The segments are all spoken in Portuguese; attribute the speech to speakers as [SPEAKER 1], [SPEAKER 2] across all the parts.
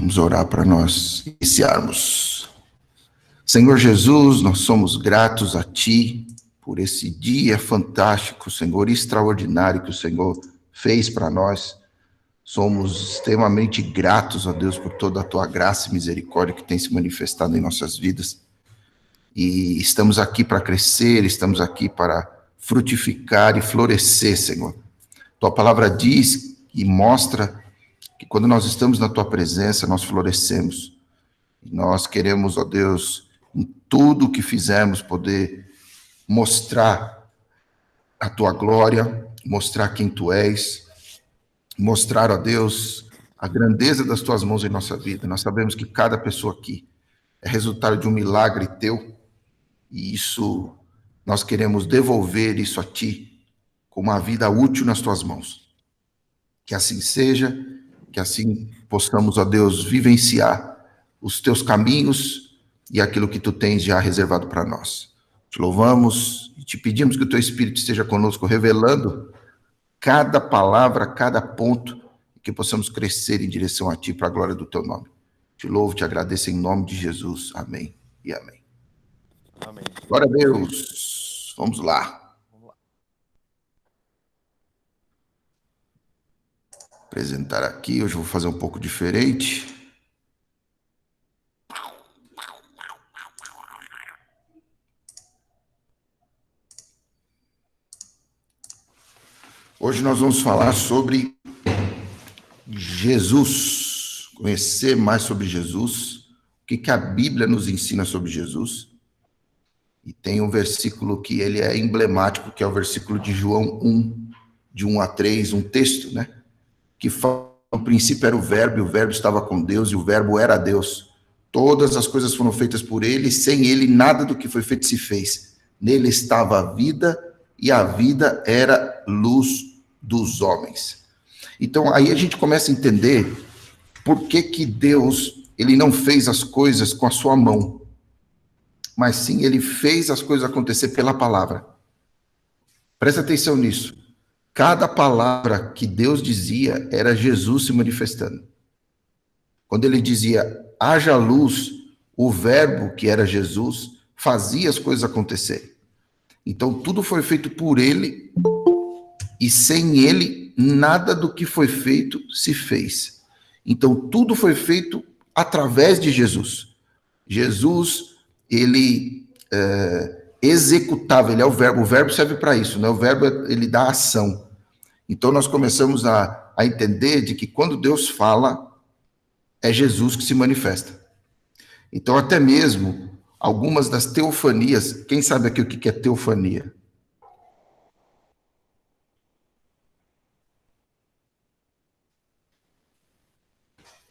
[SPEAKER 1] Vamos orar para nós iniciarmos. Senhor Jesus, nós somos gratos a Ti por esse dia fantástico, Senhor, extraordinário que o Senhor fez para nós. Somos extremamente gratos a Deus por toda a Tua graça e misericórdia que tem se manifestado em nossas vidas. E estamos aqui para crescer, estamos aqui para frutificar e florescer, Senhor. Tua palavra diz e mostra que quando nós estamos na Tua presença, nós florescemos. E nós queremos, ó Deus, em tudo que fizermos, poder mostrar a Tua glória, mostrar quem Tu és, mostrar, ó Deus, a grandeza das Tuas mãos em nossa vida. Nós sabemos que cada pessoa aqui é resultado de um milagre Teu, e isso, nós queremos devolver isso a Ti, com uma vida útil nas Tuas mãos. Que assim seja, que assim possamos, ó Deus, vivenciar os Teus caminhos e aquilo que Tu tens já reservado para nós. Te louvamos e te pedimos que o Teu Espírito esteja conosco, revelando cada palavra, cada ponto, e que possamos crescer em direção a Ti, para a glória do Teu nome. Te louvo, te agradeço em nome de Jesus. Amém e amém.
[SPEAKER 2] Amém.
[SPEAKER 1] Glória a Deus. Vamos lá. Apresentar aqui, hoje eu vou fazer um pouco diferente. Hoje nós vamos falar sobre Jesus, conhecer mais sobre Jesus, o que a Bíblia nos ensina sobre Jesus. E tem um versículo que ele é emblemático, que é o versículo de João 1, de 1 a 3, um texto, né? Que fala, no princípio era o Verbo, e o Verbo estava com Deus, e o Verbo era Deus. Todas as coisas foram feitas por ele, e sem ele nada do que foi feito se fez. Nele estava a vida, e a vida era luz dos homens. Então, aí a gente começa a entender por que Deus, ele não fez as coisas com a sua mão, mas sim, ele fez as coisas acontecer pela palavra. Presta atenção nisso. Cada palavra que Deus dizia era Jesus se manifestando. Quando ele dizia, haja luz, o verbo, que era Jesus, fazia as coisas acontecerem. Então, tudo foi feito por ele, e sem ele, nada do que foi feito se fez. Então, tudo foi feito através de Jesus. Jesus, ele executava, ele é o verbo serve para isso, né? O verbo, ele dá ação. Então, nós começamos a entender de que quando Deus fala, é Jesus que se manifesta. Então, até mesmo, algumas das teofanias, quem sabe aqui o que é teofania?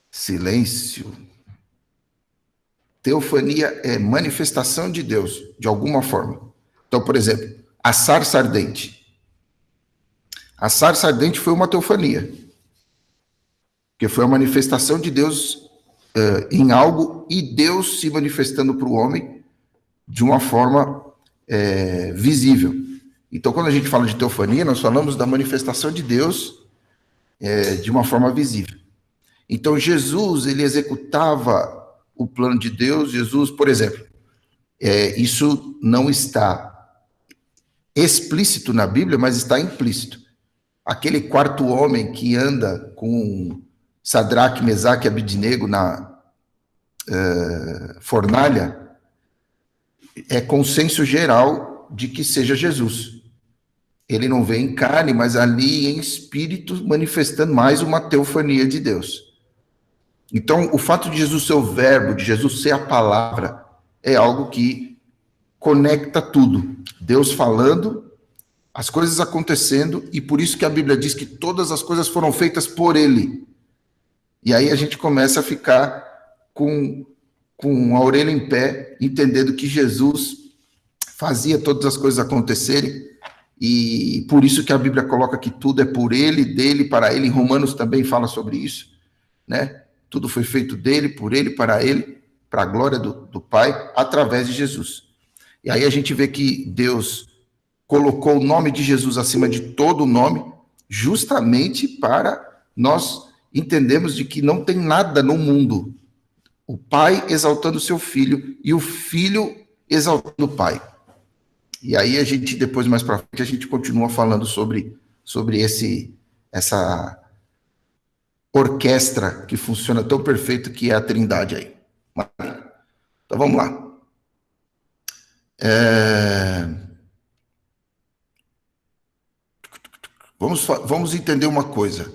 [SPEAKER 1] Silêncio. Teofania é manifestação de Deus, de alguma forma. Então, por exemplo, a sarça ardente. A sarça ardente foi uma teofania, que foi a manifestação de Deus em algo, e Deus se manifestando para o homem de uma forma visível. Então, quando a gente fala de teofania, nós falamos da manifestação de Deus de uma forma visível. Então, Jesus, ele executava o plano de Deus. Jesus, por exemplo, isso não está explícito na Bíblia, mas está implícito. Aquele quarto homem que anda com Sadraque, Mesaque e Abidnego na fornalha, é consenso geral de que seja Jesus. Ele não vem em carne, mas ali em espírito, manifestando mais uma teofania de Deus. Então, o fato de Jesus ser o verbo, de Jesus ser a palavra, é algo que conecta tudo. Deus falando, as coisas acontecendo, e por isso que a Bíblia diz que todas as coisas foram feitas por ele. E aí a gente começa a ficar com a orelha em pé, entendendo que Jesus fazia todas as coisas acontecerem, e por isso que a Bíblia coloca que tudo é por ele, dele, para ele. Em Romanos também fala sobre isso, né? Tudo foi feito dele, por ele, para a glória do Pai, através de Jesus. E aí a gente vê que Deus colocou o nome de Jesus acima de todo nome, justamente para nós entendemos de que não tem nada no mundo. O pai exaltando o seu filho e o filho exaltando o pai. E aí a gente, depois mais para frente, a gente continua falando sobre essa orquestra que funciona tão perfeito que é a Trindade aí. Então vamos lá. Vamos entender uma coisa.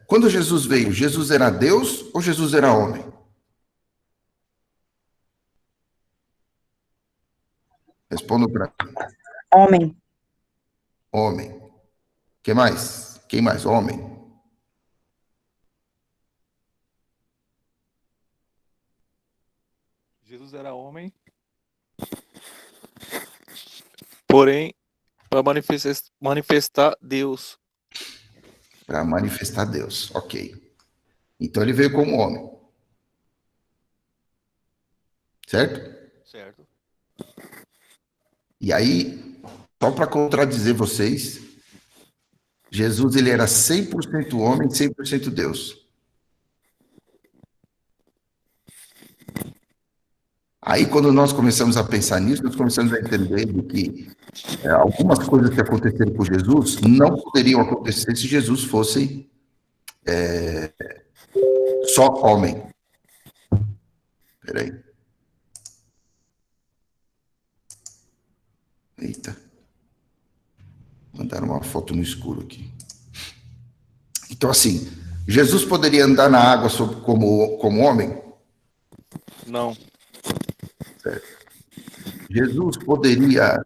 [SPEAKER 1] Quando Jesus veio, Jesus era Deus ou Jesus era homem? Responda para
[SPEAKER 2] Homem.
[SPEAKER 1] homem. Quem mais? Quem mais? Homem.
[SPEAKER 3] Jesus era homem, porém, para manifestar Deus.
[SPEAKER 1] Para manifestar Deus. Ok. Então ele veio como homem. Certo?
[SPEAKER 3] Certo.
[SPEAKER 1] E aí, só para contradizer vocês, Jesus ele era 100% homem, 100% Deus. Aí, quando nós começamos a pensar nisso, nós começamos a entender de que algumas coisas que aconteceram com Jesus não poderiam acontecer se Jesus fosse só homem. Peraí. Eita. Mandaram uma foto no escuro aqui. Então, assim, Jesus poderia andar na água como homem?
[SPEAKER 3] Não.
[SPEAKER 1] Certo. Jesus poderia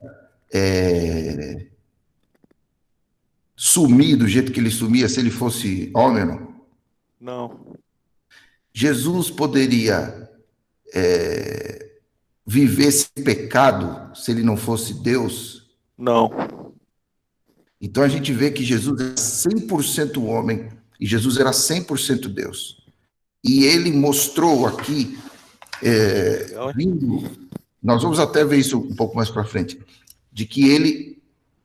[SPEAKER 1] sumir do jeito que ele sumia se ele fosse homem ou não?
[SPEAKER 3] Não.
[SPEAKER 1] Jesus poderia viver sem pecado se ele não fosse Deus?
[SPEAKER 3] Não.
[SPEAKER 1] Então a gente vê que Jesus era 100% homem e Jesus era 100% Deus. E ele mostrou aqui, nós vamos até ver isso um pouco mais para frente, de que ele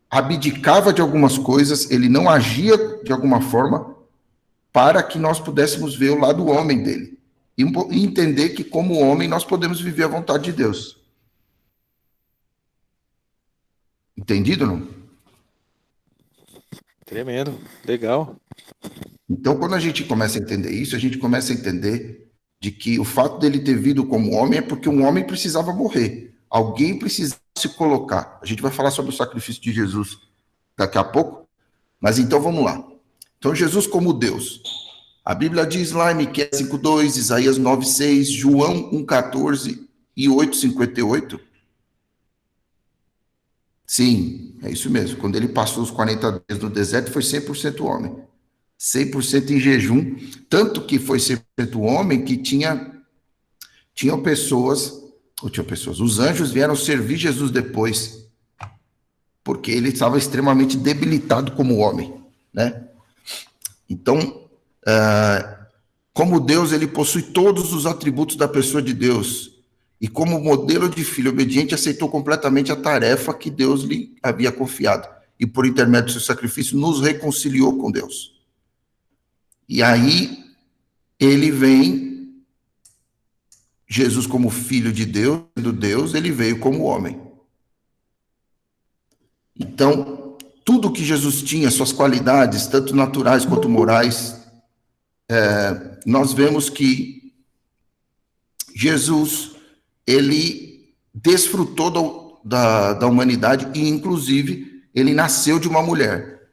[SPEAKER 1] abdicava de algumas coisas, ele não agia de alguma forma para que nós pudéssemos ver o lado homem dele. E entender que, como homem, nós podemos viver a vontade de Deus. Entendido, não?
[SPEAKER 3] Tremendo. Legal.
[SPEAKER 1] Então, quando a gente começa a entender isso, a gente começa a entender de que o fato dele ter vindo como homem é porque um homem precisava morrer. Alguém precisava se colocar. A gente vai falar sobre o sacrifício de Jesus daqui a pouco, mas então vamos lá. Então, Jesus como Deus. A Bíblia diz lá em Miqueias 5:2, Isaías 9:6, João 1:14 e 8:58. Sim, é isso mesmo. Quando ele passou os 40 dias no deserto, foi 100% homem. 100% em jejum. Tanto que foi 100% homem que tinham pessoas, os anjos vieram servir Jesus depois, porque ele estava extremamente debilitado como homem, né? Então, como Deus, ele possui todos os atributos da pessoa de Deus. E como modelo de filho obediente, aceitou completamente a tarefa que Deus lhe havia confiado. E por intermédio do seu sacrifício, nos reconciliou com Deus. E aí, ele vem, Jesus como filho de Deus, sendo Deus, ele veio como homem. Então, tudo que Jesus tinha, suas qualidades, tanto naturais quanto morais, nós vemos que Jesus, ele desfrutou da humanidade e, inclusive, ele nasceu de uma mulher.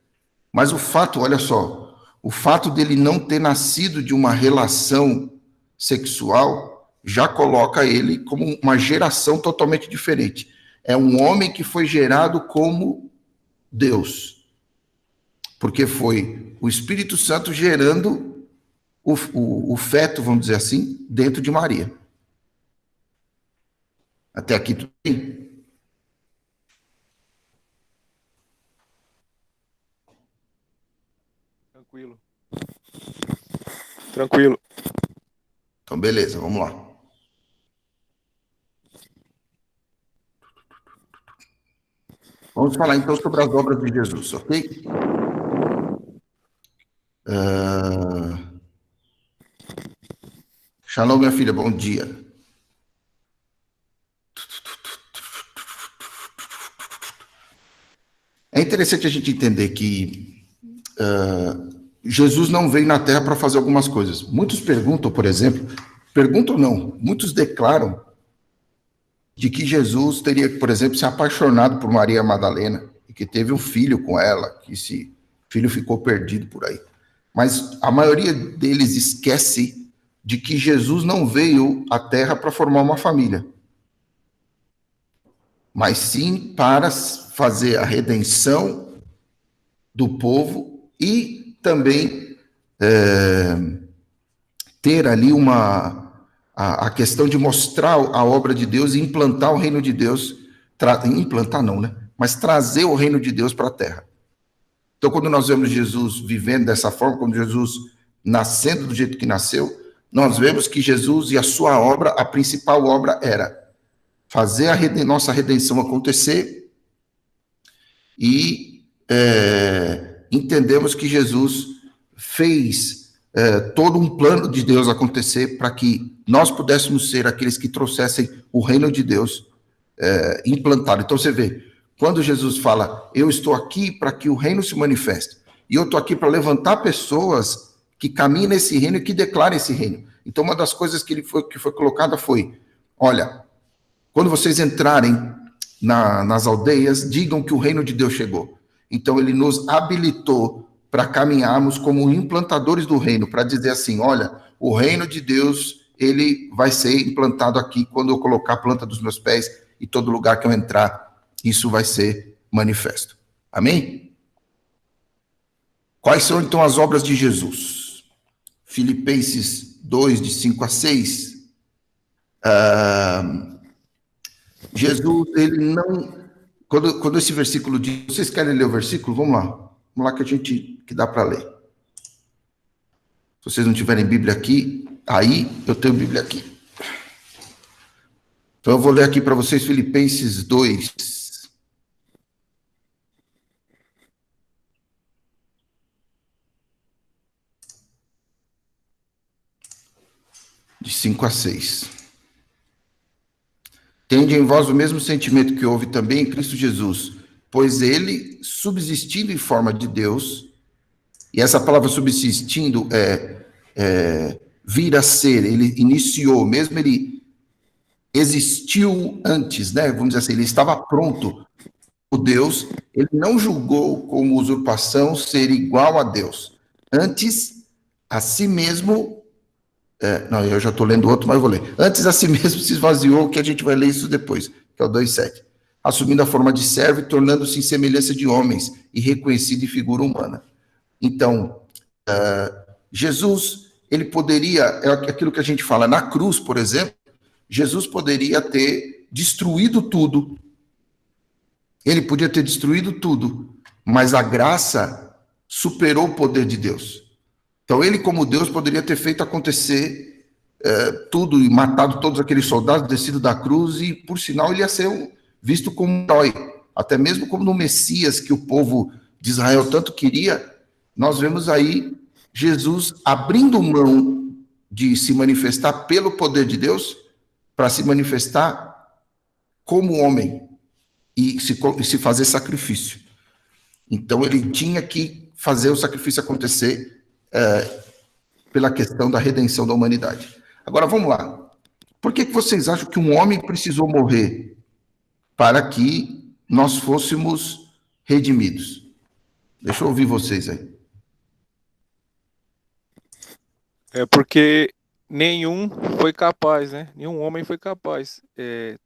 [SPEAKER 1] Mas o fato, olha só, o fato dele não ter nascido de uma relação sexual já coloca ele como uma geração totalmente diferente. É um homem que foi gerado como Deus, porque foi o Espírito Santo gerando o feto, vamos dizer assim, dentro de Maria. Até aqui tudo bem?
[SPEAKER 3] Tranquilo. Tranquilo.
[SPEAKER 1] Então, beleza, vamos lá. Vamos falar então sobre as obras de Jesus, ok? Shalom, minha filha, bom dia. É interessante a gente entender que Jesus não veio na Terra para fazer algumas coisas. Muitos perguntam, por exemplo, perguntam não, muitos declaram de que Jesus teria, por exemplo, se apaixonado por Maria Madalena e que teve um filho com ela, que esse filho ficou perdido por aí. Mas a maioria deles esquece de que Jesus não veio à Terra para formar uma família, mas sim para fazer a redenção do povo e também ter ali a questão de mostrar a obra de Deus e implantar o reino de Deus, implantar não, né? Mas trazer o reino de Deus para a terra. Então, quando nós vemos Jesus vivendo dessa forma, quando Jesus nascendo do jeito que nasceu, nós vemos que Jesus e a sua obra, a principal obra era fazer a nossa redenção acontecer e entendemos que Jesus fez todo um plano de Deus acontecer para que nós pudéssemos ser aqueles que trouxessem o reino de Deus implantado. Então você vê, quando Jesus fala, eu estou aqui para que o reino se manifeste, e eu estou aqui para levantar pessoas que caminhem nesse reino e que declarem esse reino. Então uma das coisas que foi colocada foi, olha, quando vocês entrarem nas aldeias, digam que o reino de Deus chegou. Então ele nos habilitou para caminharmos como implantadores do reino, para dizer assim, olha, o reino de Deus, ele vai ser implantado aqui quando eu colocar a planta dos meus pés e todo lugar que eu entrar, isso vai ser manifesto. Amém? Quais são então as obras de Jesus? Filipenses 2, de 5 a 6. Jesus, ele não... Quando esse versículo diz... Vocês querem ler o versículo? Vamos lá. Vamos lá que dá para ler. Se vocês não tiverem Bíblia aqui, aí eu tenho Bíblia aqui. Então eu vou ler aqui para vocês Filipenses 2. De 5 a 6. Tende em vós o mesmo sentimento que houve também em Cristo Jesus, pois ele, subsistindo em forma de Deus, e essa palavra subsistindo vir a ser, ele iniciou, mesmo ele existiu antes, né? Vamos dizer assim, ele estava pronto. O Deus, ele não julgou como usurpação ser igual a Deus. Antes, a si mesmo... não, eu já estou lendo outro, mas eu vou ler. Antes, a si mesmo se esvaziou, que a gente vai ler isso depois, que é o 2,7. Assumindo a forma de servo e tornando-se em semelhança de homens e reconhecido em figura humana. Então, Jesus, ele poderia, é aquilo que a gente fala, na cruz, por exemplo, Jesus poderia ter destruído tudo. Ele podia ter destruído tudo, mas a graça superou o poder de Deus. Então, ele, como Deus, poderia ter feito acontecer tudo e matado todos aqueles soldados, descido da cruz, e, por sinal, ele ia ser visto como um herói. Até mesmo como no Messias, que o povo de Israel tanto queria, nós vemos aí Jesus abrindo mão de se manifestar pelo poder de Deus para se manifestar como homem e se fazer sacrifício. Então, ele tinha que fazer o sacrifício acontecer pela questão da redenção da humanidade. Agora, vamos lá. Por que vocês acham que um homem precisou morrer para que nós fôssemos redimidos? Deixa eu ouvir vocês aí.
[SPEAKER 3] É porque nenhum foi capaz, né? Nenhum homem foi capaz.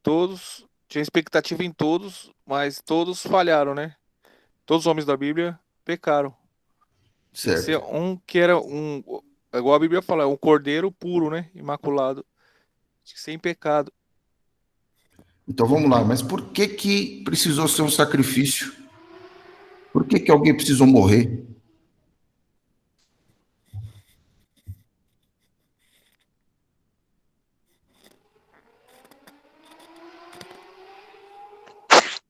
[SPEAKER 3] Todos tinham expectativa em todos, mas todos falharam, né? Todos os homens da Bíblia pecaram. Tinha que ser
[SPEAKER 1] Certo.
[SPEAKER 3] um que era igual a Bíblia fala, um cordeiro puro, né? Imaculado, sem pecado.
[SPEAKER 1] Então vamos lá, mas por que precisou ser um sacrifício? Por que alguém precisou morrer?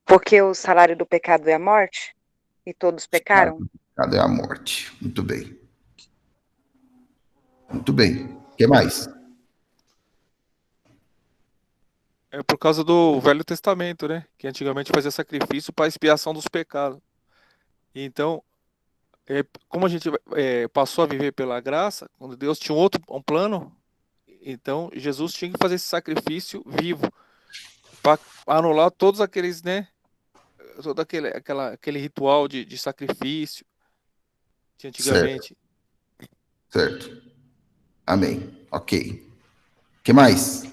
[SPEAKER 2] Porque o salário do pecado é a morte? E todos pecaram?
[SPEAKER 1] Cadê a morte? Muito bem. Muito bem. O que mais?
[SPEAKER 3] É por causa do Velho Testamento, né? Que antigamente fazia sacrifício para expiação dos pecados. Então, como a gente passou a viver pela graça, quando Deus tinha um plano, então Jesus tinha que fazer esse sacrifício vivo para anular todos aqueles, né? Todo aquele ritual de sacrifício de
[SPEAKER 1] Certo,
[SPEAKER 3] antigamente.
[SPEAKER 1] certo. Amém. Ok. O que mais?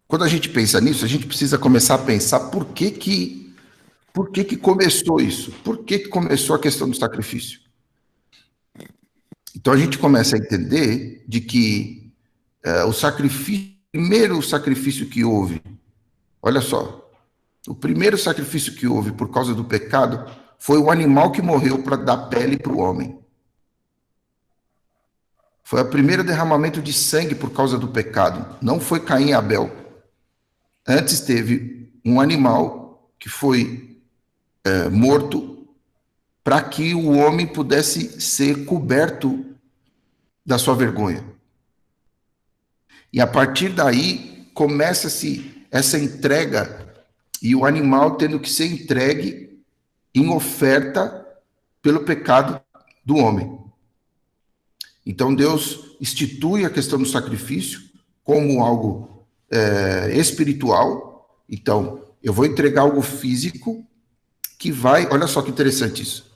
[SPEAKER 1] Quando a gente pensa nisso, a gente precisa começar a pensar por que que começou isso? Por que que começou a questão do sacrifício? Então a gente começa a entender de que o sacrifício, o primeiro sacrifício que houve, olha só, o primeiro sacrifício que houve por causa do pecado foi o animal que morreu para dar pele para o homem. Foi o primeiro derramamento de sangue por causa do pecado. Não foi Caim e Abel. Antes teve um animal que foi morto para que o homem pudesse ser coberto da sua vergonha. E a partir daí começa-se essa entrega e o animal tendo que ser entregue em oferta pelo pecado do homem. Então Deus institui a questão do sacrifício como algo espiritual. Então eu vou entregar algo físico que vai, olha só que interessante isso,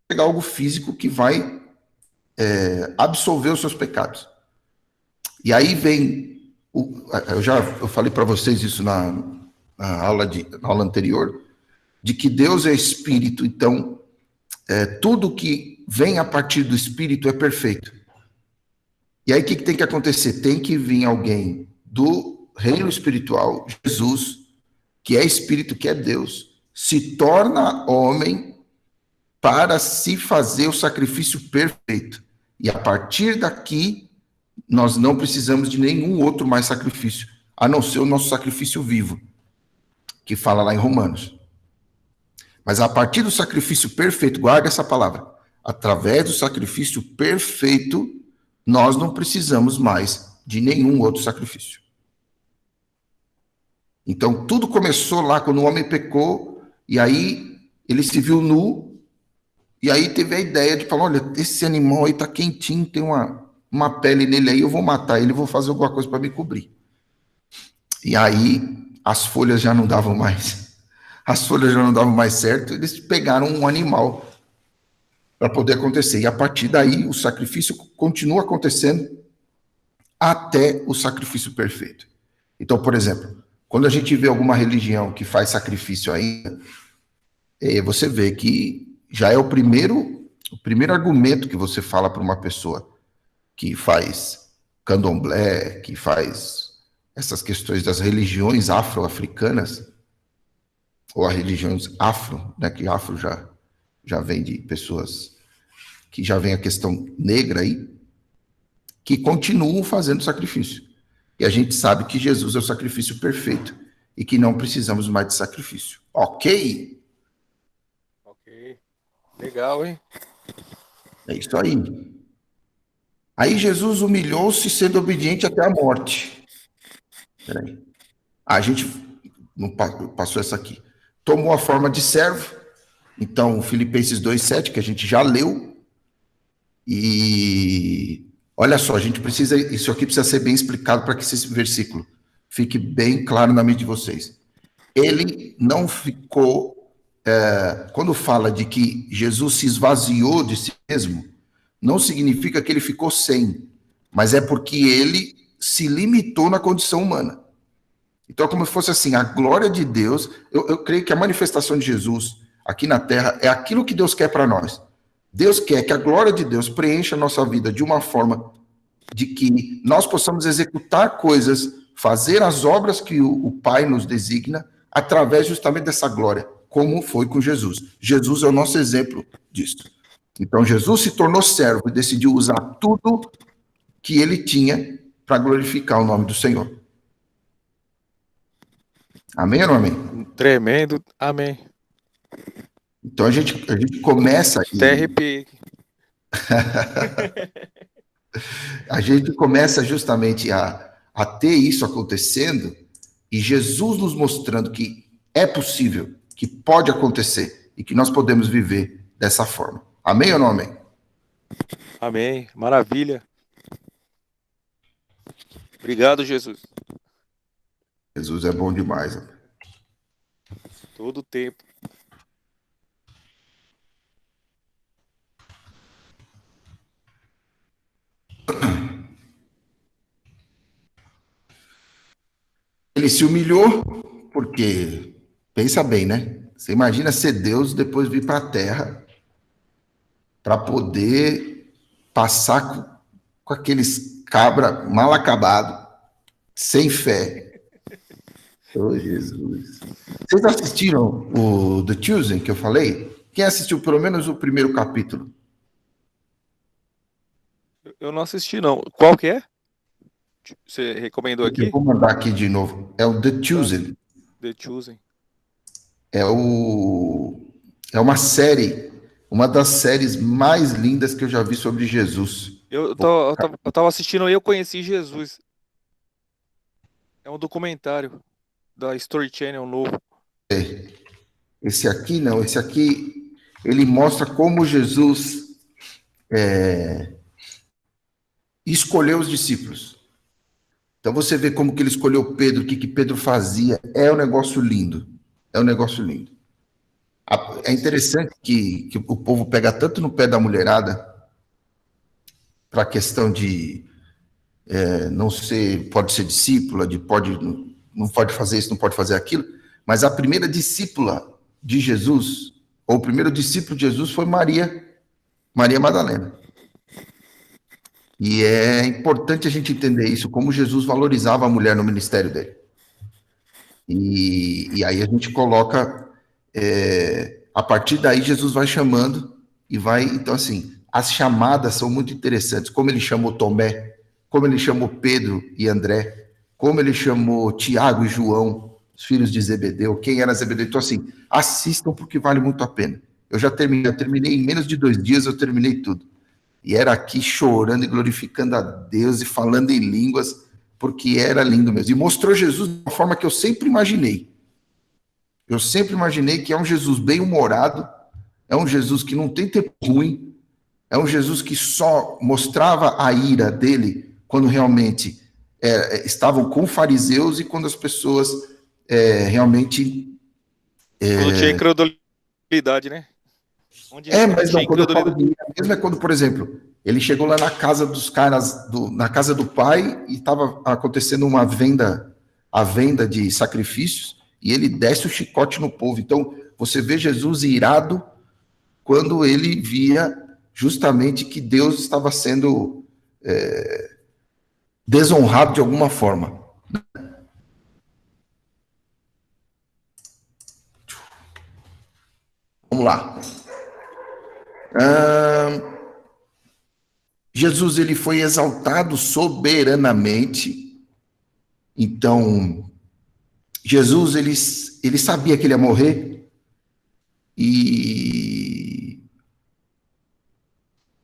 [SPEAKER 1] entregar algo físico que vai absolver os seus pecados. E aí vem, eu falei para vocês isso na aula anterior, de que Deus é espírito, então tudo que vem a partir do espírito é perfeito. E aí o que tem que acontecer? Tem que vir alguém do reino espiritual, Jesus, que é espírito, que é Deus, se torna homem para se fazer o sacrifício perfeito. E a partir daqui, nós não precisamos de nenhum outro mais sacrifício, a não ser o nosso sacrifício vivo, que fala lá em Romanos. Mas a partir do sacrifício perfeito, guarda essa palavra, através do sacrifício perfeito, nós não precisamos mais de nenhum outro sacrifício. Então, tudo começou lá quando o homem pecou, e aí ele se viu nu, e aí teve a ideia de falar, olha, esse animal aí tá quentinho, tem uma pele nele aí, eu vou matar ele, vou fazer alguma coisa para me cobrir. E aí as folhas já não davam mais. As folhas já não davam mais certo, eles pegaram um animal para poder acontecer. E a partir daí, o sacrifício continua acontecendo até o sacrifício perfeito. Então, por exemplo, quando a gente vê alguma religião que faz sacrifício ainda, você vê que já é o primeiro argumento que você fala para uma pessoa que faz candomblé, que faz essas questões das religiões afro-africanas, ou as religiões afro, né, que afro já vem de pessoas que já vem a questão negra aí, que continuam fazendo sacrifício. E a gente sabe que Jesus é o sacrifício perfeito e que não precisamos mais de sacrifício. Ok?
[SPEAKER 3] Ok. Legal, hein?
[SPEAKER 1] É isso aí. Aí Jesus humilhou-se sendo obediente até a morte. Peraí. A gente não passou essa aqui. Tomou a forma de servo. Então, Filipenses 2:7, que a gente já leu. E olha só, a gente precisa, isso aqui precisa ser bem explicado para que esse versículo fique bem claro na mente de vocês. Ele não ficou, quando fala de que Jesus se esvaziou de si mesmo, não significa que ele ficou sem, mas é porque ele se limitou na condição humana. Então, como se fosse assim, a glória de Deus, eu creio que a manifestação de Jesus aqui na Terra é aquilo que Deus quer para nós. Deus quer que a glória de Deus preencha a nossa vida de uma forma de que nós possamos executar coisas, fazer as obras que o Pai nos designa, através justamente dessa glória, como foi com Jesus. Jesus é o nosso exemplo disso. Então, Jesus se tornou servo e decidiu usar tudo que ele tinha para glorificar o nome do Senhor. Amém ou não amém?
[SPEAKER 3] Tremendo. Amém.
[SPEAKER 1] Então a gente começa
[SPEAKER 3] Até arrepiei.
[SPEAKER 1] a gente começa justamente a ter isso acontecendo e Jesus nos mostrando que é possível, que pode acontecer e que nós podemos viver dessa forma. Amém ou não amém?
[SPEAKER 3] Amém. Maravilha. Obrigado, Jesus.
[SPEAKER 1] Jesus é bom demais.
[SPEAKER 3] Todo o tempo.
[SPEAKER 1] Ele se humilhou porque, pensa bem, né? Você imagina ser Deus depois vir para a Terra para poder passar com aqueles cabra mal acabado, sem fé. Oh, Jesus. Vocês assistiram o The Chosen que eu falei? Quem assistiu pelo menos o primeiro capítulo?
[SPEAKER 3] Eu não assisti, não. Qual que é? Você recomendou
[SPEAKER 1] Eu
[SPEAKER 3] aqui?
[SPEAKER 1] vou mandar aqui de novo. É o The Chosen.
[SPEAKER 3] The Chosen.
[SPEAKER 1] É uma série, uma das séries mais lindas que eu já vi sobre Jesus.
[SPEAKER 3] Eu tava assistindo e eu conheci Jesus. É um documentário da Story Channel novo.
[SPEAKER 1] Esse aqui não, esse aqui ele mostra como Jesus escolheu os discípulos. Então você vê como que ele escolheu Pedro, o que que Pedro fazia. É um negócio lindo. É um negócio lindo. É interessante que o povo pega tanto no pé da mulherada para a questão de não ser, pode ser discípula, de pode, não pode fazer isso, não pode fazer aquilo. Mas a primeira discípula de Jesus, ou o primeiro discípulo de Jesus foi Maria Madalena. E é importante a gente entender isso, como Jesus valorizava a mulher no ministério dele. E aí a gente coloca, a partir daí Jesus vai chamando e vai, então assim, as chamadas são muito interessantes, como ele chamou Tomé, como ele chamou Pedro e André, como ele chamou Tiago e João, os filhos de Zebedeu, quem era Zebedeu. Então assim, assistam porque vale muito a pena. Eu terminei em menos de 2 dias, eu terminei tudo. E era aqui chorando e glorificando a Deus e falando em línguas, porque era lindo mesmo. E mostrou Jesus de uma forma que eu sempre imaginei. Eu sempre imaginei que é um Jesus bem-humorado, é um Jesus que não tem tempo ruim, é um Jesus que só mostrava a ira dele quando realmente estavam com fariseus e quando as pessoas realmente...
[SPEAKER 3] Quando tinha incredulidade, né? Onde
[SPEAKER 1] Mas
[SPEAKER 3] tinha
[SPEAKER 1] não, quando eu falo
[SPEAKER 3] incredulidade.
[SPEAKER 1] de ira mesmo é quando, por exemplo, ele chegou lá na casa dos caras, na casa do pai, e estava acontecendo a venda de sacrifícios, e ele desce o chicote no povo. Então, você vê Jesus irado quando ele via justamente que Deus estava sendo desonrado de alguma forma. Vamos lá. Jesus ele foi exaltado soberanamente. Então, Jesus ele sabia que ele ia morrer e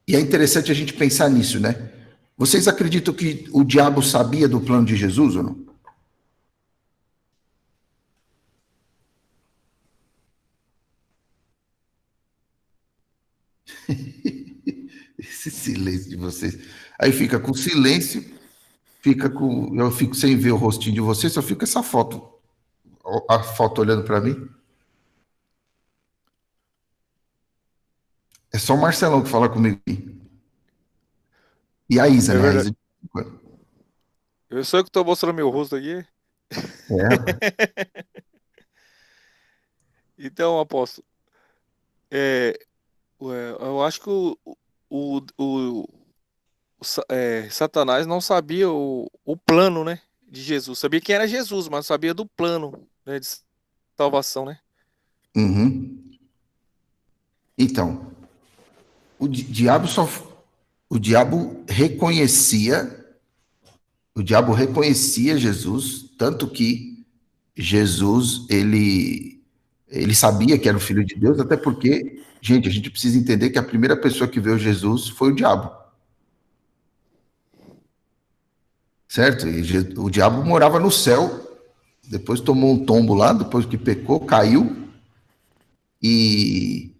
[SPEAKER 1] é interessante a gente pensar nisso, né? Vocês acreditam que o diabo sabia do plano de Jesus ou não? Esse silêncio de vocês. Aí fica com silêncio, eu fico sem ver o rostinho de vocês, só fica essa foto, a foto olhando para mim. É só o Marcelão que fala comigo aqui. E a Isa, né? A Isa.
[SPEAKER 3] Eu sou eu que tô mostrando meu rosto aqui. Então, apóstolo, eu acho que o, o, Satanás não sabia o plano, né, de Jesus. Sabia quem era Jesus, mas não sabia do plano, né, de salvação, né?
[SPEAKER 1] Uhum. Então, o diabo reconhecia Jesus, tanto que Jesus ele Ele sabia que era o Filho de Deus, até porque, gente, a gente precisa entender que a primeira pessoa que veio Jesus foi o diabo. Certo? E o diabo morava no céu, depois tomou um tombo lá, depois que pecou, caiu, e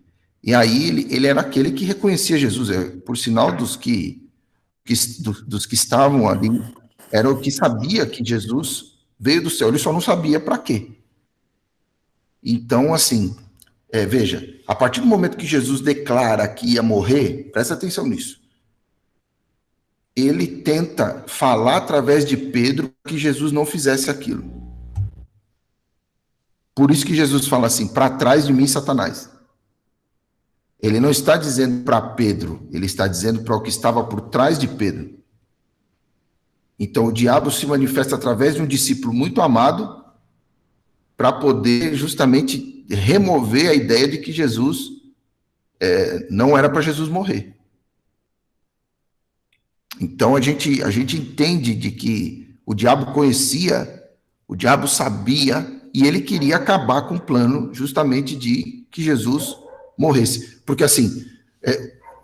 [SPEAKER 1] aí ele era aquele que reconhecia Jesus. Por sinal, dos que estavam ali, era o que sabia que Jesus veio do céu, ele só não sabia para quê. Então, assim, veja, a partir do momento que Jesus declara que ia morrer, presta atenção nisso, ele tenta falar através de Pedro que Jesus não fizesse aquilo. Por isso que Jesus fala assim, para trás de mim, Satanás. Ele não está dizendo para Pedro, ele está dizendo para o que estava por trás de Pedro. Então, o diabo se manifesta através de um discípulo muito amado para poder justamente remover a ideia de que Jesus não era para Jesus morrer. Então, a gente entende de que o diabo conhecia, o diabo sabia, e ele queria acabar com o plano justamente de que Jesus morresse. Porque assim,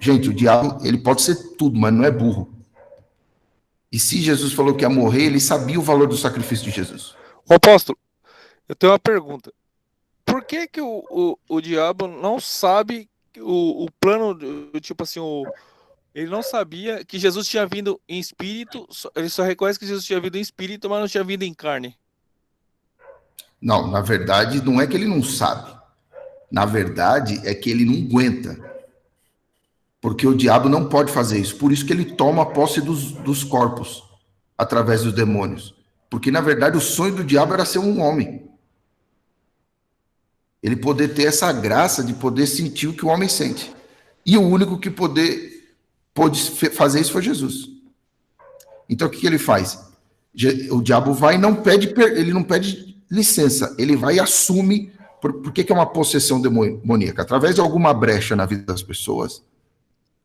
[SPEAKER 1] gente, o diabo, ele pode ser tudo, mas não é burro. E se Jesus falou que ia morrer, ele sabia o valor do sacrifício de Jesus.
[SPEAKER 3] Ô, apóstolo, eu tenho uma pergunta. Por que que o diabo não sabe o plano, tipo assim, ele não sabia que Jesus tinha vindo em espírito, ele só reconhece que Jesus tinha vindo em espírito, mas não tinha vindo em carne?
[SPEAKER 1] Não, na verdade, não é que ele não sabe. Na verdade, é que ele não aguenta. Porque o diabo não pode fazer isso. Por isso que ele toma posse dos corpos, através dos demônios. Porque, na verdade, o sonho do diabo era ser um homem. Ele poder ter essa graça de poder sentir o que o homem sente. E o único que pôde fazer isso foi Jesus. Então, o que ele faz? O diabo vai e ele não pede licença. Ele vai e assume. Por que é uma possessão demoníaca? Através de alguma brecha na vida das pessoas.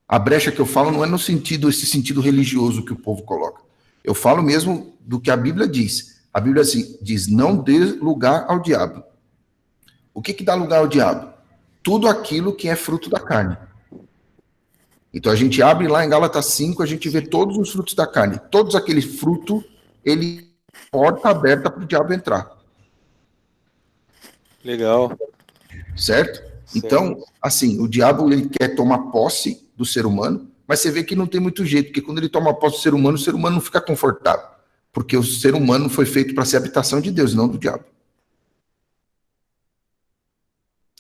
[SPEAKER 1] A brecha que eu falo não é no sentido, esse sentido religioso que o povo coloca. Eu falo mesmo do que a Bíblia diz. A Bíblia assim, diz, não dê lugar ao diabo. O que dá lugar ao diabo? Tudo aquilo que é fruto da carne. Então a gente abre lá em Gálatas 5, a gente vê todos os frutos da carne. Todos aqueles frutos, ele porta aberta para o diabo entrar.
[SPEAKER 3] Legal.
[SPEAKER 1] Certo? Então, assim, o diabo ele quer tomar posse do ser humano, mas você vê que não tem muito jeito, porque quando ele toma posse do ser humano, o ser humano não fica confortável, porque o ser humano foi feito para ser habitação de Deus, não do diabo.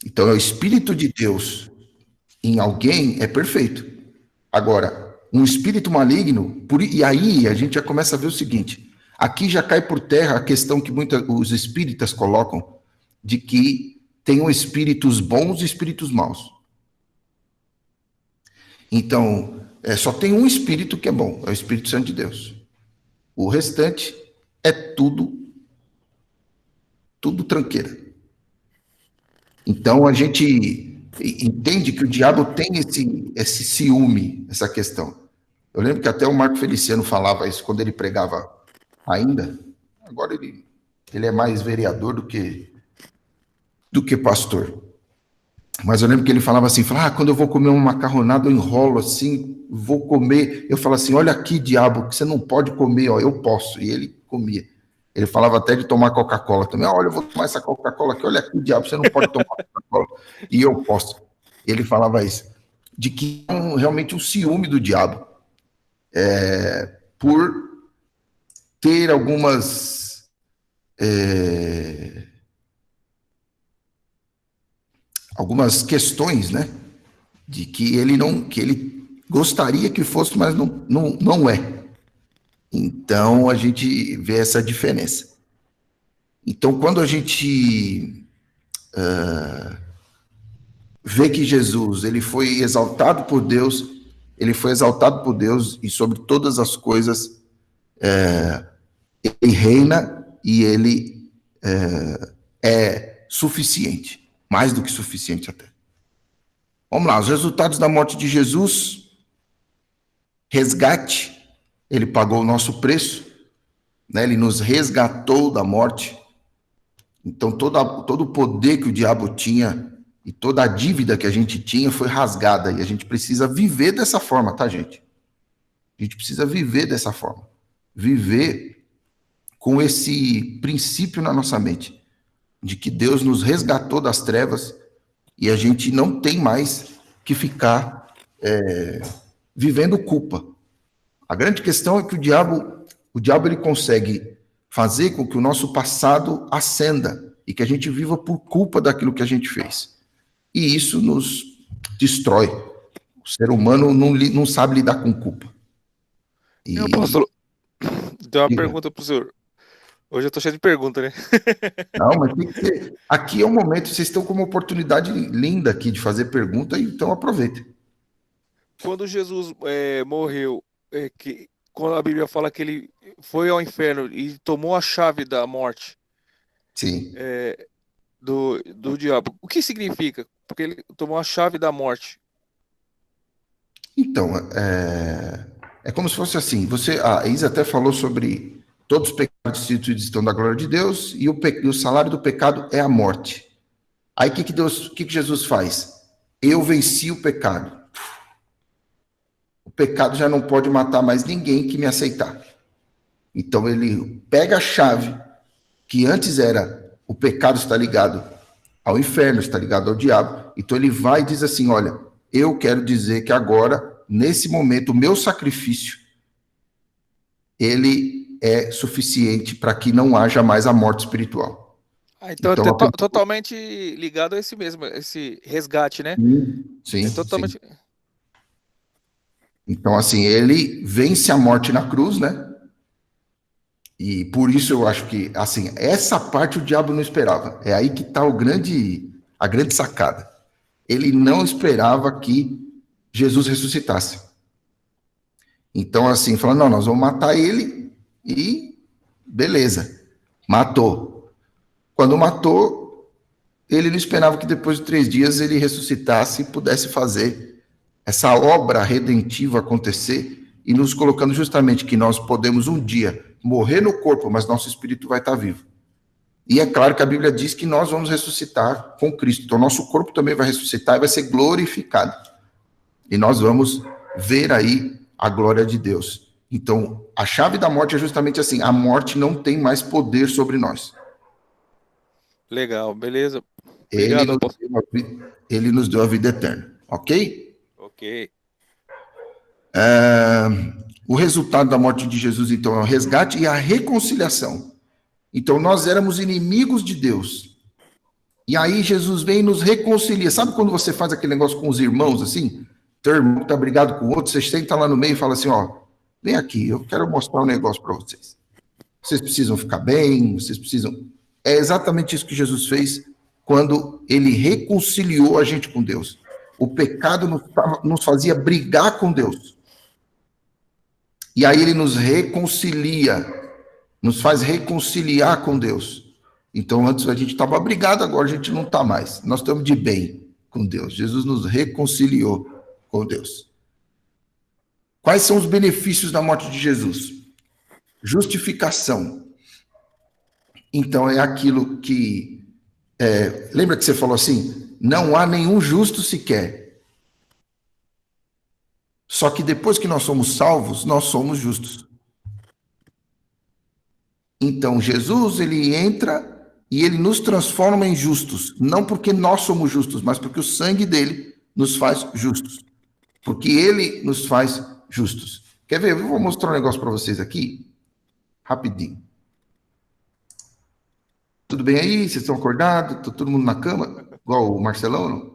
[SPEAKER 1] Então, o Espírito de Deus em alguém é perfeito. Agora, um espírito maligno, e aí a gente já começa a ver o seguinte, aqui já cai por terra a questão que os espíritas colocam, de que tenham espíritos bons e espíritos maus. Então, só tem um espírito que é bom, é o Espírito Santo de Deus. O restante é tudo tranqueira. Então, a gente entende que o diabo tem esse ciúme, essa questão. Eu lembro que até o Marco Feliciano falava isso quando ele pregava ainda. Agora ele é mais vereador do que pastor. Mas eu lembro que ele falava assim, quando eu vou comer uma macarronada, eu enrolo assim, vou comer. Eu falo assim, olha aqui, diabo, que você não pode comer, ó, eu posso. E ele comia. Ele falava até de tomar Coca-Cola também. Olha, eu vou tomar essa Coca-Cola aqui, olha aqui, diabo, você não pode tomar Coca-Cola. E eu posso. Ele falava isso. De que é realmente um ciúme do diabo. Por ter algumas... algumas questões, né? De que ele gostaria que fosse, mas não é. Então, a gente vê essa diferença. Então, quando a gente vê que Jesus, ele foi exaltado por Deus, e sobre todas as coisas, ele reina e ele é suficiente, mais do que suficiente até. Vamos lá, os resultados da morte de Jesus: resgate, ele pagou o nosso preço, né? Ele nos resgatou da morte. Então, todo o poder que o diabo tinha e toda a dívida que a gente tinha foi rasgada. E a gente precisa viver dessa forma, tá, gente? A gente precisa viver dessa forma. Viver com esse princípio na nossa mente, de que Deus nos resgatou das trevas e a gente não tem mais que ficar vivendo culpa. A grande questão é que o diabo ele consegue fazer com que o nosso passado ascenda e que a gente viva por culpa daquilo que a gente fez. E isso nos destrói. O ser humano não sabe lidar com culpa.
[SPEAKER 3] Eu
[SPEAKER 1] E
[SPEAKER 3] posso ter uma
[SPEAKER 1] diga,
[SPEAKER 3] pergunta pro senhor. Hoje eu tô cheio de pergunta, né?
[SPEAKER 1] não, mas tem que ser. Aqui é o momento, vocês estão com uma oportunidade linda aqui de fazer pergunta, então aproveitem.
[SPEAKER 3] Quando Jesus morreu, quando a Bíblia fala que ele foi ao inferno e tomou a chave da morte
[SPEAKER 1] Sim.
[SPEAKER 3] é, do diabo, o que significa? Porque ele tomou a chave da morte.
[SPEAKER 1] Então, é como se fosse assim. A Isa até falou sobre todos os pecados instituídos estão da glória de Deus e o salário do pecado é a morte. Aí o que Jesus faz? Eu venci o pecado. O pecado já não pode matar mais ninguém que me aceitar. Então ele pega a chave que antes era o pecado está ligado ao inferno, está ligado ao diabo. Então ele vai e diz assim: olha, eu quero dizer que agora, nesse momento, o meu sacrifício ele é suficiente para que não haja mais a morte espiritual.
[SPEAKER 3] Ah, então é
[SPEAKER 1] Então,
[SPEAKER 3] totalmente ligado a esse mesmo, esse resgate, né? É
[SPEAKER 1] sim, sim.
[SPEAKER 3] totalmente.
[SPEAKER 1] Então, assim, ele vence a morte na cruz, né? E por isso eu acho que, assim, essa parte o diabo não esperava. É aí que está a grande sacada. Ele não esperava que Jesus ressuscitasse. Então, assim, falando, não, nós vamos matar ele e beleza, matou. Quando matou, ele não esperava que depois de 3 dias ele ressuscitasse e pudesse fazer essa obra redentiva acontecer e nos colocando justamente que nós podemos um dia morrer no corpo, mas nosso espírito vai estar vivo. E é claro que a Bíblia diz que nós vamos ressuscitar com Cristo. Então, nosso corpo também vai ressuscitar e vai ser glorificado. E nós vamos ver aí a glória de Deus. Então, a chave da morte é justamente assim: a morte não tem mais poder sobre nós.
[SPEAKER 3] Legal, beleza.
[SPEAKER 1] Ele
[SPEAKER 3] Obrigado,
[SPEAKER 1] nos
[SPEAKER 3] apóstolo.
[SPEAKER 1] deu ele nos deu a vida eterna, ok?
[SPEAKER 3] Ok.
[SPEAKER 1] O resultado da morte de Jesus, então, é o resgate e a reconciliação. Então, nós éramos inimigos de Deus. E aí, Jesus vem e nos reconcilia. Sabe quando você faz aquele negócio com os irmãos, assim? Teu irmão está brigado com o outro, você senta lá no meio e fala assim: ó, vem aqui, eu quero mostrar um negócio para vocês. Vocês precisam ficar bem, vocês precisam. É exatamente isso que Jesus fez quando ele reconciliou a gente com Deus. O pecado nos fazia brigar com Deus. E aí ele nos reconcilia, nos faz reconciliar com Deus. Então, antes a gente estava brigado, agora a gente não está mais. Nós estamos de bem com Deus. Jesus nos reconciliou com Deus. Quais são os benefícios da morte de Jesus? Justificação. Então, é aquilo que. Lembra que você falou assim? Não há nenhum justo sequer. Só que depois que nós somos salvos, nós somos justos. Então, Jesus, ele entra e ele nos transforma em justos, não porque nós somos justos, mas porque o sangue dele nos faz justos. Porque ele nos faz justos. Quer ver? Eu vou mostrar um negócio para vocês aqui, rapidinho. Tudo bem aí? Vocês estão acordados? Tá todo mundo na cama? Igual o Marcelão, não?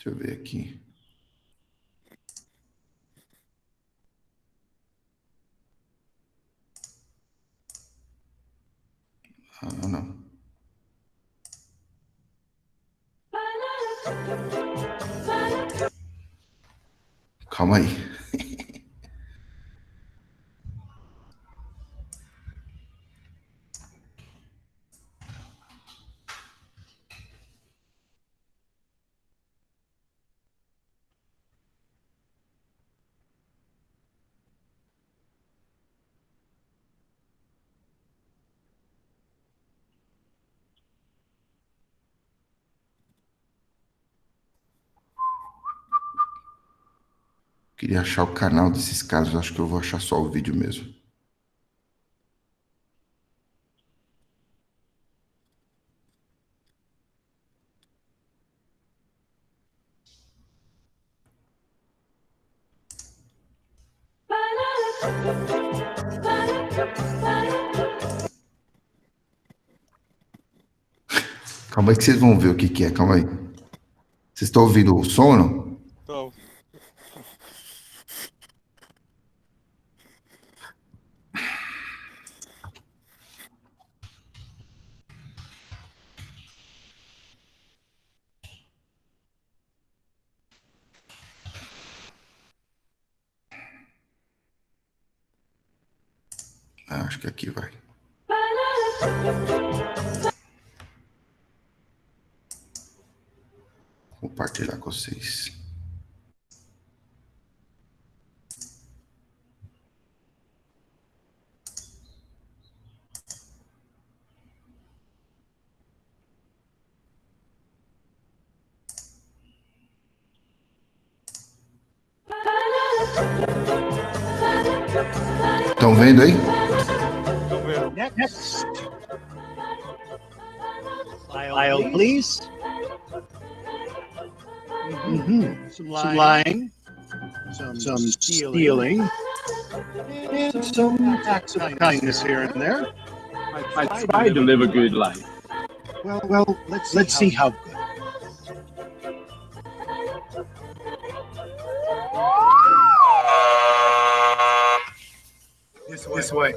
[SPEAKER 1] Deixa eu ver aqui. Ah, não. Calma aí. Queria achar o canal desses casos, acho que eu vou achar só o vídeo mesmo. Calma aí que vocês vão ver o que que é, calma aí. Vocês estão ouvindo o som, não?
[SPEAKER 3] Então,
[SPEAKER 1] Acho que aqui vai. Vou compartilhar com vocês. Estão vendo aí?
[SPEAKER 3] tô vendo.
[SPEAKER 4] Next. File, please. Some lying, some stealing, and some acts of kindness here and there.
[SPEAKER 5] I tried to live a good life.
[SPEAKER 4] Well, let's see how good. This way.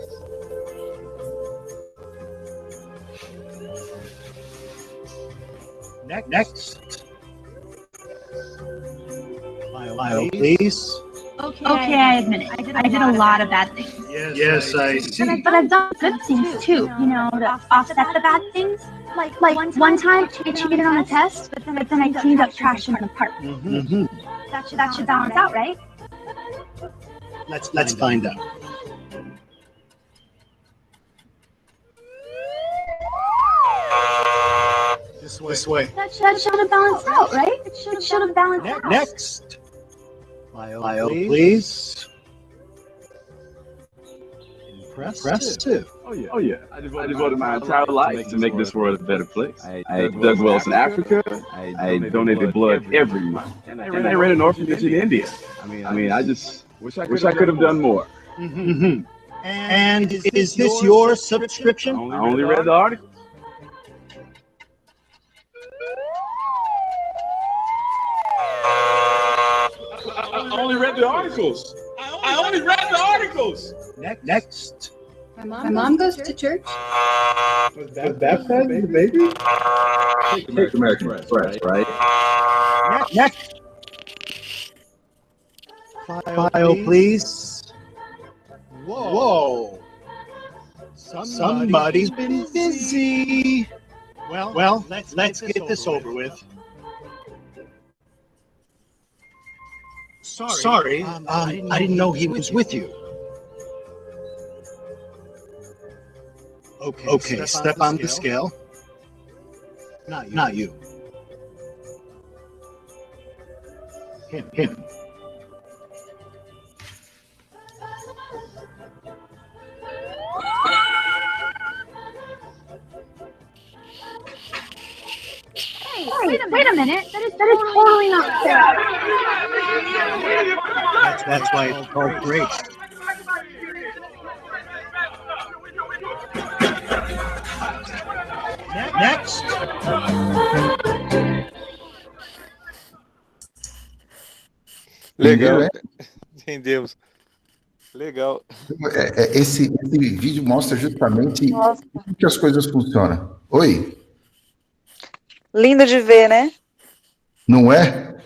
[SPEAKER 4] Next. File, please.
[SPEAKER 6] Okay, I admit it. I did a lot of bad things.
[SPEAKER 4] Yes, I see.
[SPEAKER 6] But I've done good things too, you know, to offset the bad things. Like one time I cheated on a test, but then I cleaned up trash in the park. That should balance out, right?
[SPEAKER 4] Let's find out. This way.
[SPEAKER 6] That should have balanced out, right? It should have balanced out.
[SPEAKER 4] Next. File, please. Press two.
[SPEAKER 5] Oh yeah. I devoted my entire life to make this world a better place. I dug wells in Africa. I donated blood every month, and I ran an orphanage in India. I mean, I just wish I could have done more.
[SPEAKER 4] And is this your subscription?
[SPEAKER 5] I only read the article. I only read the articles. I only read the articles.
[SPEAKER 4] Next.
[SPEAKER 7] My mom goes to church.
[SPEAKER 5] Was baptized the baby? Take American Express, right?
[SPEAKER 4] Next. File, please. Whoa. Somebody's been busy. Well, let's get this over with. Sorry, I didn't know he was with you. Okay, step on the scale. Not you. Him.
[SPEAKER 6] Hey, wait a minute. That is totally not fair.
[SPEAKER 4] That's why it's called grace. Next.
[SPEAKER 3] Legal.
[SPEAKER 1] Entendeu,
[SPEAKER 3] Entendemos. Legal.
[SPEAKER 1] Esse vídeo mostra justamente
[SPEAKER 2] Nossa.
[SPEAKER 1] como que as coisas funcionam. Oi?
[SPEAKER 2] Lindo de ver, né?
[SPEAKER 1] Não é?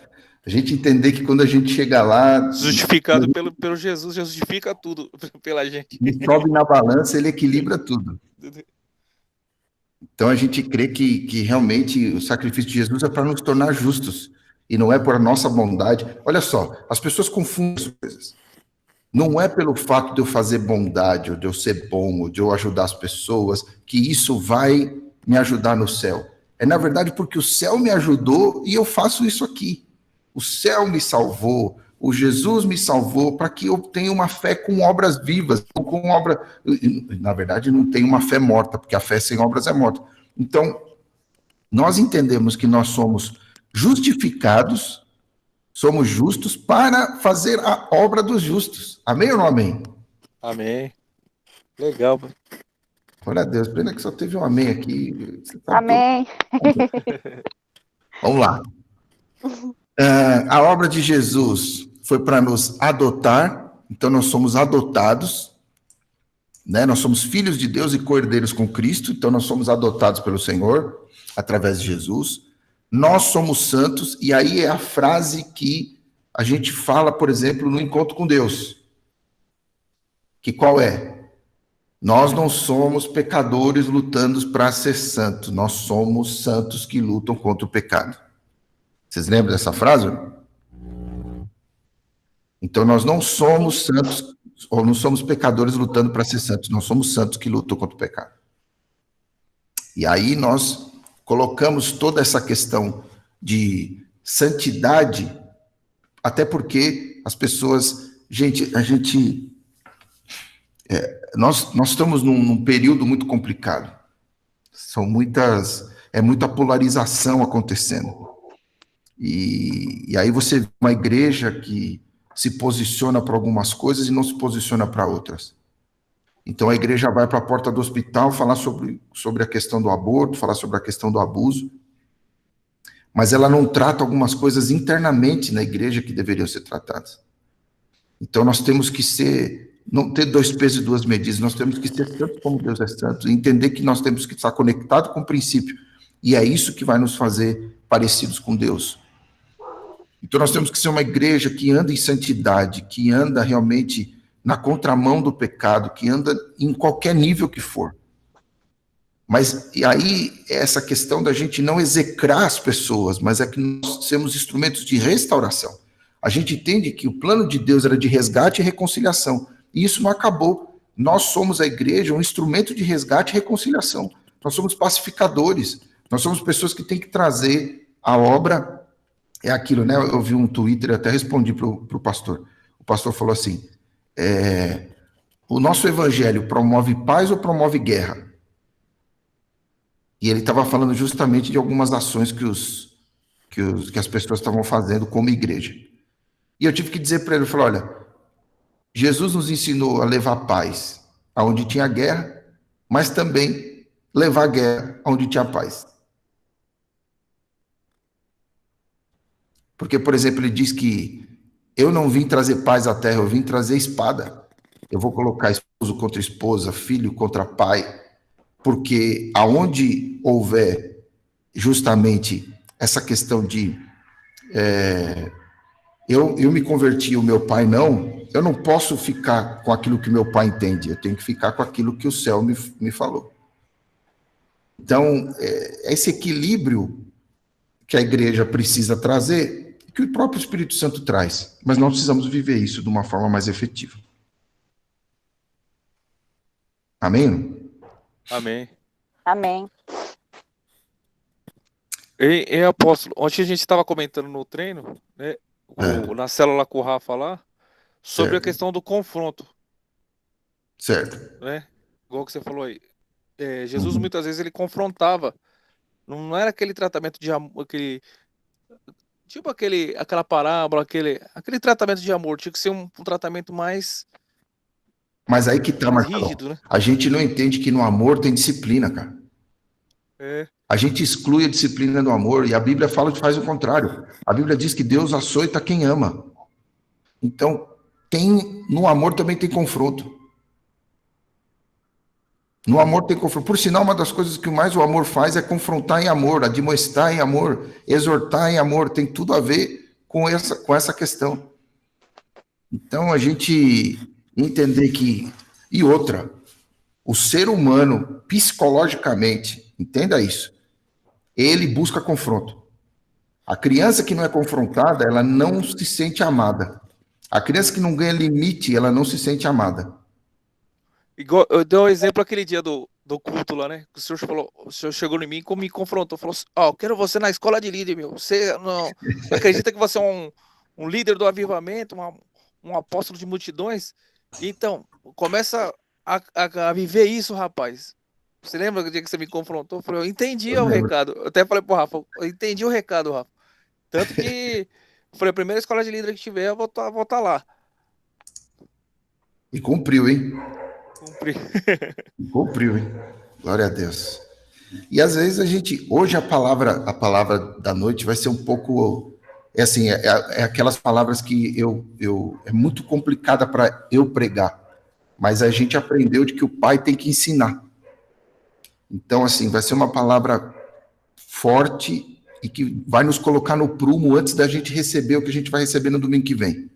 [SPEAKER 1] A gente entender que quando a gente chega lá,
[SPEAKER 3] Justificado pelo Jesus, justifica tudo pela gente.
[SPEAKER 1] ele sobe na balança, ele equilibra tudo. Então a gente crê que realmente o sacrifício de Jesus é para nos tornar justos, e não é por nossa bondade. Olha só, as pessoas confundem as coisas. Não é pelo fato de eu fazer bondade, ou de eu ser bom, ou de eu ajudar as pessoas, que isso vai me ajudar no céu. É, na verdade, porque o céu me ajudou e eu faço isso aqui. O céu me salvou, o Jesus me salvou para que eu tenha uma fé com obras vivas, com obra. Na verdade, não tem uma fé morta, porque a fé sem obras é morta. Então, nós entendemos que nós somos justificados, somos justos para fazer a obra dos justos. Amém ou não amém?
[SPEAKER 3] Amém. Legal.
[SPEAKER 1] Glória a Deus. Pena que só teve um amém aqui. Você tá
[SPEAKER 2] Amém.
[SPEAKER 1] Vamos lá. A obra de Jesus foi para nos adotar, então nós somos adotados, né? Nós somos filhos de Deus e co-herdeiros com Cristo, então nós somos adotados pelo Senhor, através de Jesus. Nós somos santos, e aí é a frase que a gente fala, por exemplo, no encontro com Deus. Que qual é? Nós não somos pecadores lutando para ser santos, nós somos santos que lutam contra o pecado. Vocês lembram dessa frase? Então, nós não somos santos, ou não somos pecadores lutando para ser santos, nós somos santos que lutam contra o pecado. E aí nós colocamos toda essa questão de santidade, até porque as pessoas, nós estamos num período muito complicado. É muita polarização acontecendo. E aí você vê uma igreja que se posiciona para algumas coisas e não se posiciona para outras. Então a igreja vai para a porta do hospital falar sobre a questão do aborto, falar sobre a questão do abuso, mas ela não trata algumas coisas internamente na igreja que deveriam ser tratadas. Então nós temos que não ter dois pesos e duas medidas, nós temos que ser santos como Deus é santo, e entender que nós temos que estar conectados com o princípio, e é isso que vai nos fazer parecidos com Deus. Então nós temos que ser uma igreja que anda em santidade, que anda realmente na contramão do pecado, que anda em qualquer nível que for. Mas e aí é essa questão da gente não execrar as pessoas, mas é que nós somos instrumentos de restauração. A gente entende que o plano de Deus era de resgate e reconciliação, e isso não acabou. Nós somos a igreja, um instrumento de resgate e reconciliação. Nós somos pacificadores, nós somos pessoas que têm que trazer a obra. É aquilo, né? Eu vi um Twitter, eu até respondi para o pastor. O pastor falou assim, o nosso evangelho promove paz ou promove guerra? E ele estava falando justamente de algumas ações que as pessoas estavam fazendo como igreja. E eu tive que dizer para ele, eu falei, olha, Jesus nos ensinou a levar paz aonde tinha guerra, mas também levar guerra aonde tinha paz. Porque, por exemplo, ele diz que eu não vim trazer paz à terra, eu vim trazer espada. Eu vou colocar esposo contra esposa, filho contra pai, porque aonde houver justamente essa questão de eu me converti, o meu pai não, eu não posso ficar com aquilo que meu pai entende, eu tenho que ficar com aquilo que o céu me falou. Então, esse equilíbrio que a igreja precisa trazer, que o próprio Espírito Santo traz, mas nós precisamos viver isso de uma forma mais efetiva. Amém?
[SPEAKER 3] Amém.
[SPEAKER 2] Amém.
[SPEAKER 3] E apóstolo, ontem a gente estava comentando no treino, né, na célula com o Rafa lá, sobre
[SPEAKER 1] Certo.
[SPEAKER 3] a questão do confronto.
[SPEAKER 1] Certo.
[SPEAKER 3] Né? Igual que você falou aí. Jesus muitas vezes ele confrontava. Não era aquele tratamento de amor, aquela parábola, aquele tratamento de amor. Tinha que ser um tratamento mais
[SPEAKER 1] Mas aí que tá, Marcelo.
[SPEAKER 3] rígido, né?
[SPEAKER 1] A gente não entende que no amor tem disciplina, cara. A gente exclui a disciplina do amor, e a Bíblia faz o contrário. A Bíblia diz que Deus açoita quem ama. Então, no amor também tem confronto. No amor tem confronto. Por sinal, uma das coisas que mais o amor faz é confrontar em amor, admoestar em amor, exortar em amor. Tem tudo a ver com essa questão. Então, a gente entender que... E outra, o ser humano, psicologicamente, entenda isso, ele busca confronto. A criança que não é confrontada, ela não se sente amada. A criança que não ganha limite, ela não se sente amada.
[SPEAKER 3] Igual, eu dei um exemplo aquele dia do culto lá, né? Que o senhor chegou em mim e me confrontou. Falou assim, eu quero você na escola de líder, meu. Você não acredita que você é um líder do avivamento, um apóstolo de multidões? Então, começa a viver isso, rapaz. Você lembra do dia que você me confrontou? Eu falei, eu entendi o recado. Eu até falei pro Rafa, eu entendi o recado, Rafa. Tanto que eu falei, a primeira escola de líder que tiver, eu vou tá lá.
[SPEAKER 1] E cumpriu, hein?
[SPEAKER 3] Cumpri.
[SPEAKER 1] Cumpriu, hein? Glória a Deus. E às vezes hoje a palavra da noite vai ser um pouco, é aquelas palavras que é muito complicada para eu pregar, mas a gente aprendeu de que o pai tem que ensinar. Então, assim, vai ser uma palavra forte e que vai nos colocar no prumo antes da gente receber o que a gente vai receber no domingo que vem.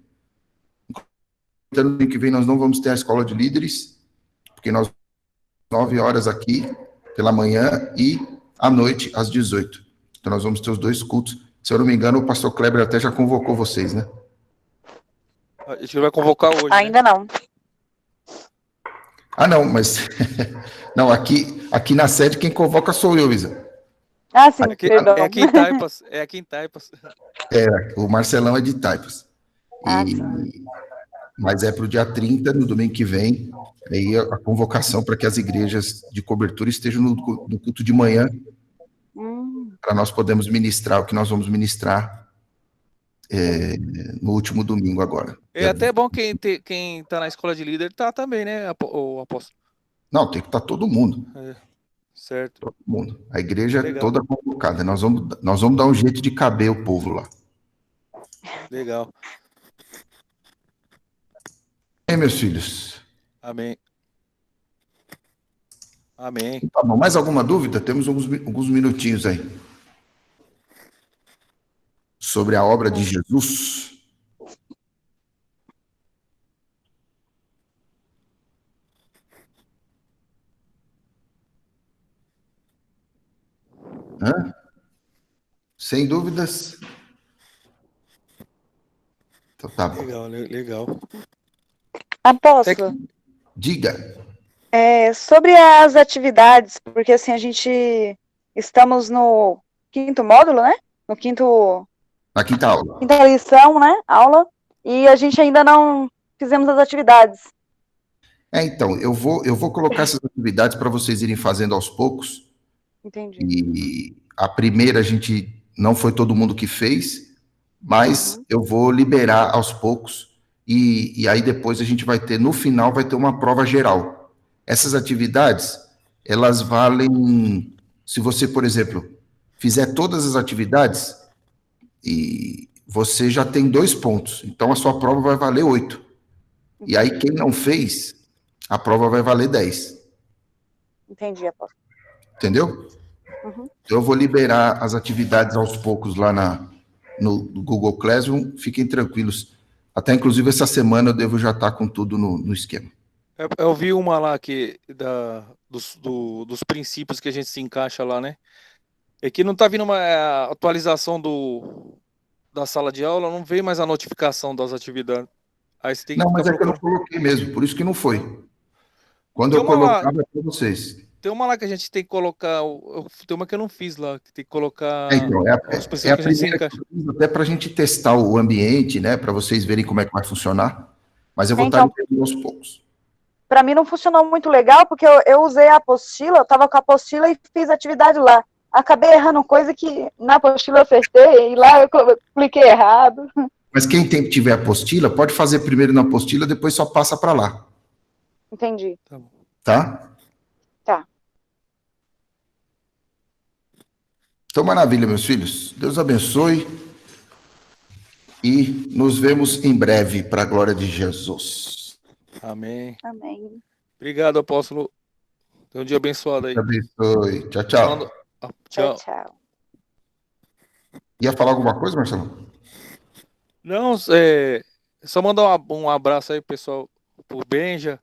[SPEAKER 1] Então, no domingo que vem nós não vamos ter a escola de líderes, porque nós 9 horas aqui pela manhã e à noite às 18. Então nós vamos ter os 2 cultos. Se eu não me engano, o pastor Kleber até já convocou vocês, né?
[SPEAKER 3] A gente vai convocar hoje.
[SPEAKER 2] Ainda não.
[SPEAKER 1] Ah, não, mas não, aqui na sede quem convoca sou eu, Isa.
[SPEAKER 2] Ah, sim,
[SPEAKER 3] É aqui em Taipas. É aqui em Taipas.
[SPEAKER 1] O Marcelão é de Taipas. Mas é para o dia 30, no domingo que vem, aí a convocação para que as igrejas de cobertura estejam no culto de manhã, para nós podermos ministrar o que nós vamos ministrar no último domingo agora.
[SPEAKER 3] É até bom quem tá na escola de líder tá também, né, o apóstolo?
[SPEAKER 1] Não, tem que estar todo mundo.
[SPEAKER 3] Certo.
[SPEAKER 1] Todo mundo. A igreja é toda convocada. Nós vamos dar um jeito de caber o povo lá.
[SPEAKER 3] Legal.
[SPEAKER 1] Amém, meus filhos?
[SPEAKER 3] Amém. Amém.
[SPEAKER 1] Tá bom, mais alguma dúvida? Temos alguns minutinhos aí. Sobre a obra de Jesus. Hã? Sem dúvidas? Então tá bom.
[SPEAKER 3] Legal.
[SPEAKER 2] Apóstolo,
[SPEAKER 1] Diga.
[SPEAKER 2] sobre as atividades, porque assim, estamos no 5º módulo, né? No
[SPEAKER 1] Na quinta aula.
[SPEAKER 2] quinta lição, né? Aula, e a gente ainda não fizemos as atividades.
[SPEAKER 1] Então, eu vou colocar essas atividades para vocês irem fazendo aos poucos.
[SPEAKER 2] Entendi.
[SPEAKER 1] E a primeira não foi todo mundo que fez, mas eu vou liberar aos poucos. E aí depois a gente vai ter, no final, vai ter uma prova geral. Essas atividades, elas valem, se você, por exemplo, fizer todas as atividades, e você já tem 2 pontos. Então a sua prova vai valer 8. E aí quem não fez, a prova vai valer 10.
[SPEAKER 2] Entendi, apóstolo.
[SPEAKER 1] Entendeu? Eu vou liberar as atividades aos poucos lá no Google Classroom. Fiquem tranquilos. Até, inclusive, essa semana eu devo já estar com tudo no esquema.
[SPEAKER 3] Eu vi uma lá dos princípios que a gente se encaixa lá, né? É que não tá vindo uma atualização da sala de aula, não veio mais a notificação das atividades. Aí você tem que
[SPEAKER 1] Não, mas
[SPEAKER 3] ficar
[SPEAKER 1] é que eu não coloquei mesmo, por isso que não foi. Quando eu colocava é para vocês.
[SPEAKER 3] Tem uma lá que a gente tem que colocar, tem uma que eu não fiz lá, que tem que colocar
[SPEAKER 1] Então,
[SPEAKER 3] os princípios
[SPEAKER 1] é a
[SPEAKER 3] que a gente se
[SPEAKER 1] primeira
[SPEAKER 3] encaixa.
[SPEAKER 1] até para a gente testar o ambiente, né? Para vocês verem como é que vai funcionar. Mas eu vou estar entendendo aos poucos.
[SPEAKER 2] Para mim não funcionou muito legal, porque eu usei a apostila, eu estava com a apostila e fiz atividade lá. Acabei errando coisa que na apostila eu acertei, e lá eu cliquei errado.
[SPEAKER 1] Mas quem tiver apostila, pode fazer primeiro na apostila, depois só passa para lá.
[SPEAKER 2] Entendi.
[SPEAKER 1] Tá?
[SPEAKER 2] Tá.
[SPEAKER 1] Então, maravilha, meus filhos. Deus abençoe. E nos vemos em breve, para a glória de Jesus.
[SPEAKER 3] Amém.
[SPEAKER 2] Amém.
[SPEAKER 3] Obrigado, apóstolo. Tenha um dia abençoado aí.
[SPEAKER 1] Deus abençoe. Tchau, tchau.
[SPEAKER 3] Tchau.
[SPEAKER 2] Tchau.
[SPEAKER 1] Ia falar alguma coisa, Marcelo?
[SPEAKER 3] Não, só mandar um abraço aí, pessoal, pro Benja,